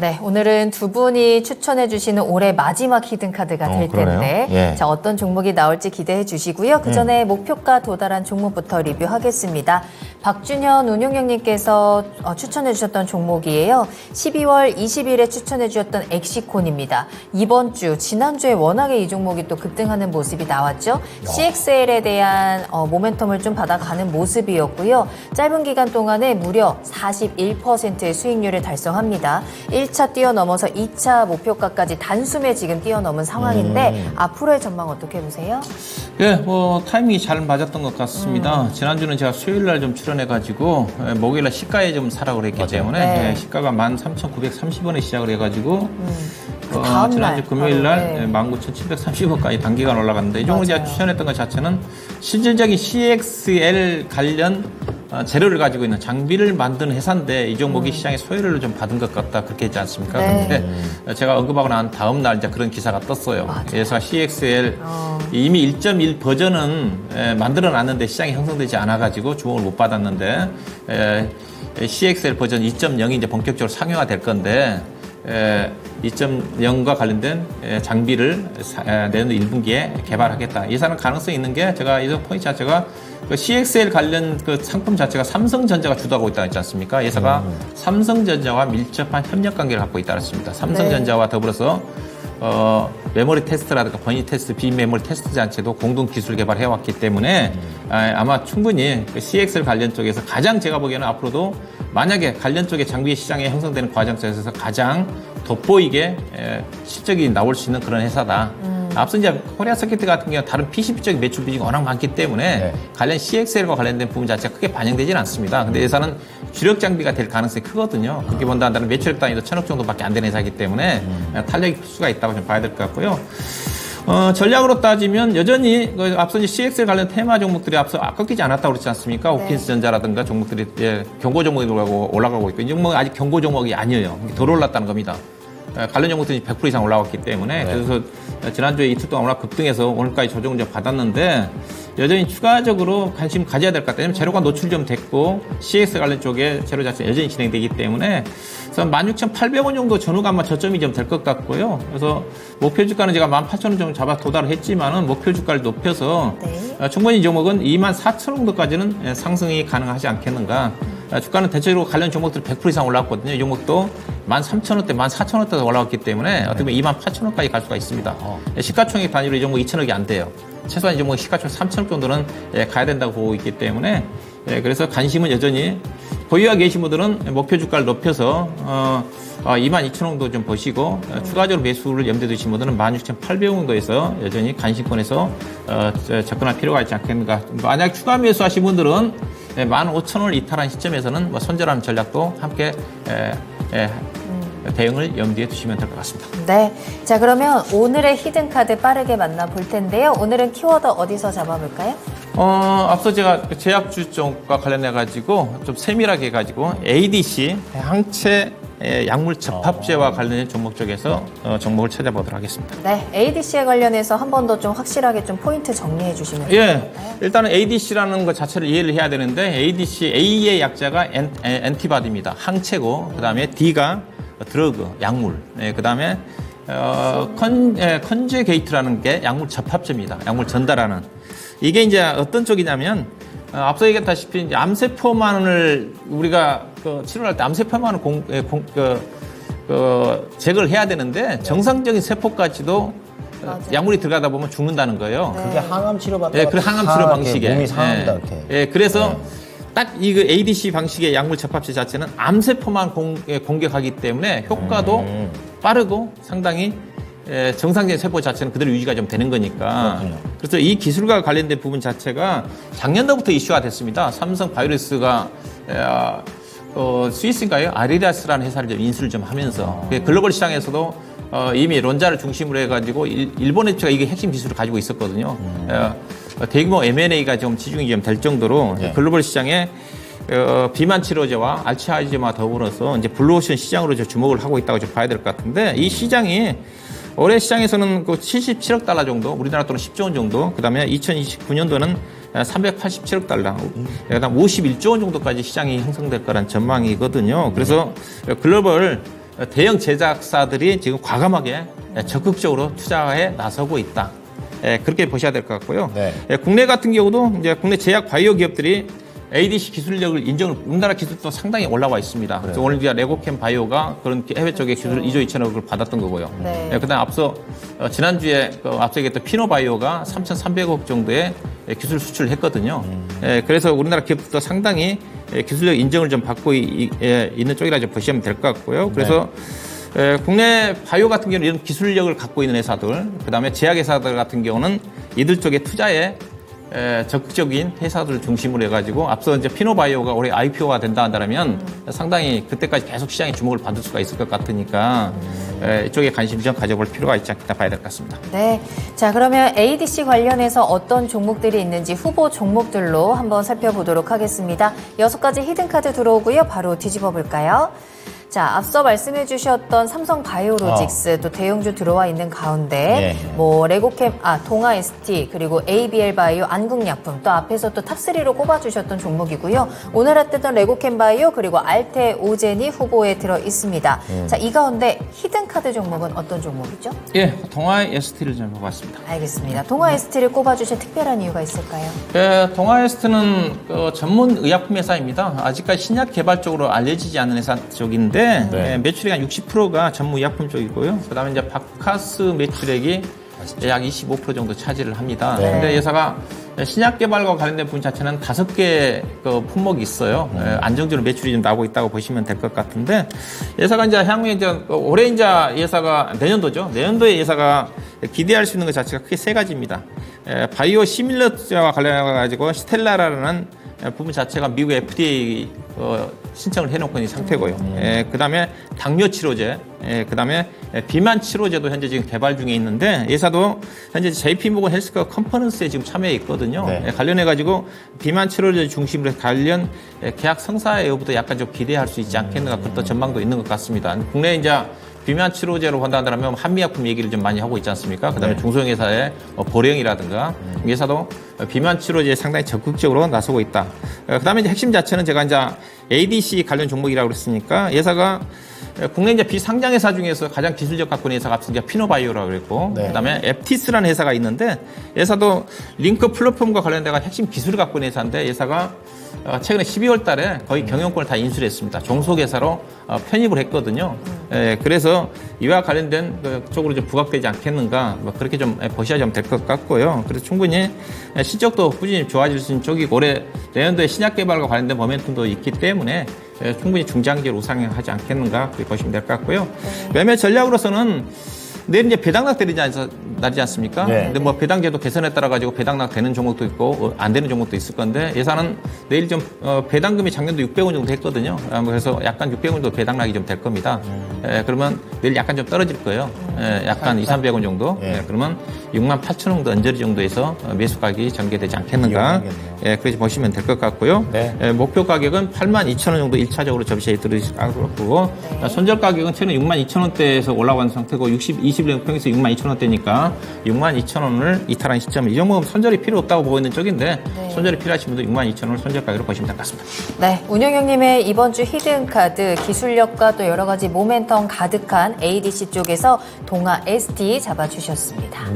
네, 오늘은 두 분이 추천해 주시는 올해 마지막 히든카드가 될 텐데 예. 자, 어떤 종목이 나올지 기대해 주시고요. 그 전에 목표가 도달한 종목부터 리뷰하겠습니다. 박준현 운용형님께서 추천해 주셨던 종목이에요. 12월 20일에 추천해 주셨던 엑시콘입니다. 이번 주, 지난주에 워낙에 이 종목이 또 급등하는 모습이 나왔죠. CXL에 대한 모멘텀을 좀 받아가는 모습이었고요. 짧은 기간 동안에 무려 41%의 수익률을 달성합니다. 1차 뛰어넘어서 2차 목표가까지 단숨에 지금 뛰어넘은 상황인데 앞으로의 전망 어떻게 보세요? 예, 타이밍이 잘 맞았던 것 같습니다. 지난주는 제가 수요일 날 좀 출연해가지고 목요일 날 시가에 좀 사라고 그랬기 때문에 네. 시가가 13,930원에 시작을 해가지고 그 다음 지난주 날 금요일 날 네. 19,730원까지 단기간 올라갔는데 이 종목을 제가 추천했던 것 자체는 실질적인 CXL 관련 재료를 가지고 있는 장비를 만드는 회사인데 이 종목이 시장의 소외를 좀 받은 것 같다 그렇게 했지 않습니까? 네. 근데 제가 언급하고 난 다음 날 이제 그런 기사가 떴어요. 맞아요. 그래서 CXL 이미 1.1 버전은 만들어 놨는데 시장이 형성되지 않아 가지고 주목을 못 받았는데 CXL 버전 2.0이 이제 본격적으로 상용화될 건데 2.0과 관련된 장비를 내년 1분기에 개발하겠다. 예상은 가능성이 있는 게 제가 이 포인트 자체가 그 CXL 관련 그 상품 자체가 삼성전자가 주도하고 있다고 했지 않습니까? 회사가 삼성전자와 밀접한 협력 관계를 갖고 있다고 했습니다. 삼성전자와 더불어서 메모리 테스트라든가 번위 테스트, 비메모리 테스트 자체도 공동 기술 개발해왔기 때문에 아마 충분히 그 CXL 관련 쪽에서 가장 제가 보기에는 앞으로도 만약에 관련 쪽의 장비 시장에 형성되는 과정 속에서 가장 돋보이게 실적이 나올 수 있는 그런 회사다. 앞서 이제 코리아 서킷 같은 경우는 다른 PCB 쪽의 매출 비중이 워낙 많기 때문에 관련 CXL과 관련된 부분 자체가 크게 반영되지는 않습니다. 근데 회사는 주력 장비가 될 가능성이 크거든요. 그렇게 본다면 매출액 단위도 1,000억 정도밖에 안 되는 회사이기 때문에 탄력이 필 수가 있다고 좀 봐야 될 것 같고요. 전략으로 따지면 여전히 앞서 이제 CXL 관련 테마 종목들이 앞서 꺾이지 않았다고 그렇지 않습니까? 오킨스 전자라든가 종목들이 경고 종목이 올라가고 있고 이 종목은 아직 경고 종목이 아니에요. 덜 올랐다는 겁니다. 관련 종목들이 100% 이상 올라왔기 때문에 그래서 지난주에 이틀 동안 워낙 급등해서 오늘까지 조정을 좀 받았는데 여전히 추가적으로 관심 가져야 될 것 같아요. 재료가 노출 좀 됐고 CX 관련 쪽에 재료 자체가 여전히 진행되기 때문에 그래서 16,800원 정도 전후가 아마 저점이 좀 될 것 같고요. 그래서 목표 주가는 제가 18,000원 정도 잡아 도달을 했지만은 목표 주가를 높여서 충분히 이 종목은 24,000원 정도까지는 상승이 가능하지 않겠는가. 주가는 대체적으로 관련 종목들 100% 이상 올라왔거든요. 이 종목도 13,000원대, 14,000원대도 올라왔기 때문에 어떻게 보면 28,000원까지 갈 수가 있습니다. 시가총액 단위로 이 종목 2,000억이 안 돼요. 최소한 이 종목 시가총액 3,000억 정도는 가야 된다고 보고 있기 때문에 그래서 관심은 여전히 보유하고 계신 분들은 목표 주가를 높여서 22,000원도 좀 보시고 추가적으로 매수를 염두에 두신 분들은 16,800원 정도에서 여전히 관심권에서 접근할 필요가 있지 않겠는가. 만약 추가 매수하신 분들은 15,000원을 이탈한 시점에서는 손절하는 전략도 함께 대응을 염두에 두시면 될 것 같습니다. 네. 자, 그러면 오늘의 히든카드 빠르게 만나볼 텐데요. 오늘은 키워드 어디서 잡아볼까요? 앞서 제가 제약주 쪽과 관련해가지고 좀 세밀하게 해가지고 ADC, 항체 약물 접합제와 관련된 종목 쪽에서 종목을 찾아보도록 하겠습니다. 네. ADC에 관련해서 한 번 더 좀 확실하게 좀 포인트 정리해 주시면 예. 일단은 ADC라는 것 자체를 이해를 해야 되는데 ADC, A의 약자가 엔티바디입니다. 항체고, 그 다음에 D가 드러그, 약물, 그 다음에 컨제게이트라는 게 약물 접합제입니다. 약물 전달하는. 이게 이제 어떤 쪽이냐면 앞서 얘기했다시피 이제 암세포만을 우리가 치료할 때 암세포만을 제거를 해야 되는데 정상적인 세포까지도 약물이 들어가다 보면 죽는다는 거예요. 그게 항암 치료 받다. 그 항암 치료 방식에. 몸이 상합니다. 이렇게. 그래서 딱 이 ADC 방식의 약물 접합제 자체는 암세포만 공격하기 때문에 효과도 빠르고 상당히 정상적인 세포 자체는 그대로 유지가 좀 되는 거니까. 그래서 이 기술과 관련된 부분 자체가 작년도부터 이슈가 됐습니다. 삼성 바이오로스가 스위스인가요? 아리다스라는 회사를 좀 인수를 좀 하면서 글로벌 시장에서도 이미 론자를 중심으로 해가지고 일본 회사가 이게 핵심 기술을 가지고 있었거든요. 대규모 M&A가 좀 지중이 좀 될 정도로 글로벌 시장에 비만 치료제와 알츠하이머와 더불어서 이제 블루오션 시장으로 주목을 하고 있다고 좀 봐야 될 것 같은데 이 시장이 올해 시장에서는 그 77억 달러 정도, 우리나라 돈은 10조 원 정도, 그 다음에 2029년도는 387억 달러, 그다음 51조 원 정도까지 시장이 형성될 거란 전망이거든요. 그래서 글로벌 대형 제작사들이 지금 과감하게 적극적으로 투자에 나서고 있다. 그렇게 보셔야 될 것 같고요. 네. 국내 같은 경우도 이제 국내 제약 바이오 기업들이 ADC 기술력을 인정을 우리나라 기술도 상당히 올라와 있습니다. 그래서 오늘 이제 레고캠 바이오가 그런 해외 쪽에 기술 2조 2천억을 받았던 거고요. 네. 그다음 앞서 지난주에 앞서 얘기했던 피노바이오가 3,300억 정도의 기술 수출을 했거든요. 그래서 우리나라 기업도 상당히 기술력 인정을 좀 받고 있는 쪽이라 좀 보시면 될 것 같고요. 그래서 국내 바이오 같은 경우는 이런 기술력을 갖고 있는 회사들, 그다음에 제약회사들 같은 경우는 이들 쪽에 투자에 적극적인 회사들을 중심으로 해가지고 앞서 이제 피노바이오가 올해 IPO가 된다 한다면 상당히 그때까지 계속 시장에 주목을 받을 수가 있을 것 같으니까 이쪽에 관심 좀 가져볼 필요가 있지 않겠다 봐야 될 것 같습니다. 네. 자, 그러면 ADC 관련해서 어떤 종목들이 있는지 후보 종목들로 한번 살펴보도록 하겠습니다. 6가지 히든카드 들어오고요. 바로 뒤집어 볼까요? 자, 앞서 말씀해 주셨던 삼성 바이오로직스 또 대형주 들어와 있는 가운데 뭐 레고캠, 동아 ST 그리고 ABL 바이오, 안국약품 또 앞에서 또 탑3로 꼽아 주셨던 종목이고요. 오늘 했던 레고캠 바이오 그리고 알테 오젠이 후보에 들어 있습니다. 자, 이 가운데 히든카드 종목은 어떤 종목이죠? 예, 동아 ST를 좀 해봤습니다. 알겠습니다. 동아 ST를 꼽아 주신 특별한 이유가 있을까요? 동아 ST는 전문 의약품 회사입니다. 아직까지 신약 개발 쪽으로 알려지지 않은 회사 쪽인데 매출액 한 60%가 전문 의약품 쪽이고요. 그다음에 이제 바카스 매출액이 약 25% 정도 차지를 합니다. 그런데 회사가 신약 개발과 관련된 부분 자체는 5개 품목이 있어요. 안정적으로 매출이 좀 나오고 있다고 보시면 될 것 같은데 회사가 이제 향후에 이제 올해 이제 회사가 내년도죠. 내년도에 회사가 기대할 수 있는 것 자체가 크게 3가지입니다. 바이오 시밀러와 관련해 가지고 스텔라라는 부분 자체가 미국 FDA 신청을 해놓고 있는 상태고요. 그다음에 당뇨 치료제, 그다음에 비만 치료제도 현재 지금 개발 중에 있는데 회사도 현재 JP모건 헬스케어 컨퍼런스에 지금 참여해 있거든요. 관련해 가지고 비만 치료제 중심으로 관련 계약 성사 여부도 약간 좀 기대할 수 있지 않겠는가 그런 전망도 있는 것 같습니다. 국내에 이제 비만 치료제로 본다면 한미약품 얘기를 좀 많이 하고 있지 않습니까? 그다음에 중소형 회사의 보령이라든가 회사도 비만 치료제에 상당히 적극적으로 나서고 있다. 그다음에 이제 핵심 자체는 제가 이제 ADC 관련 종목이라고 그랬으니까 회사가 국내 이제 비상장 회사 중에서 가장 기술력 갖고 있는 회사가 이제 피노바이오라고 그랬고, 그다음에 앱티스라는 회사가 있는데 회사도 링크 플랫폼과 관련된 핵심 기술을 갖고 있는 회사인데 회사가 최근에 12월 달에 거의 경영권을 다 인수를 했습니다. 종속회사로 편입을 했거든요. 그래서 이와 관련된 쪽으로 좀 부각되지 않겠는가 뭐 그렇게 좀 보셔야 좀 될 것 같고요. 그래서 충분히 실적도 꾸준히 좋아질 수 있는 쪽이고 올해 내년도에 신약 개발과 관련된 모멘텀도 있기 때문에 충분히 중장기로 우상향하지 않겠는가 그렇게 보시면 될 것 같고요. 매매 전략으로서는 내일 이제 배당락 날이지 않습니까? 근데 뭐 배당제도 개선에 따라 가지고 배당락 되는 종목도 있고 안 되는 종목도 있을 건데 예산은 내일 좀 배당금이 작년도 600원 정도 했거든요. 그래서 약간 600원 정도 배당락이 좀 될 겁니다. 그러면 내일 약간 좀 떨어질 거예요. 약간 200-300원 정도. 그러면 68,000원 정도 언저리 정도에서 매수 가격이 전개되지 않겠는가. 그렇게 보시면 될 것 같고요. 목표 가격은 82,000원 정도 1차적으로 접시에 들어있을 거고 손절 가격은 최근 62,000원대에서 올라온 상태고 20일 평에서 62,000원대니까 62,000원을 이탈한 시점 이 정도면 손절이 필요 없다고 보고 있는 쪽인데 손절이 필요하신 분들 62,000원을 손절 가격으로 보시면 될 것 같습니다. 네, 운영형님의 이번 주 히든카드 기술력과 또 여러 가지 모멘텀 가득한 ADC 쪽에서 동아 ST 잡아주셨습니다.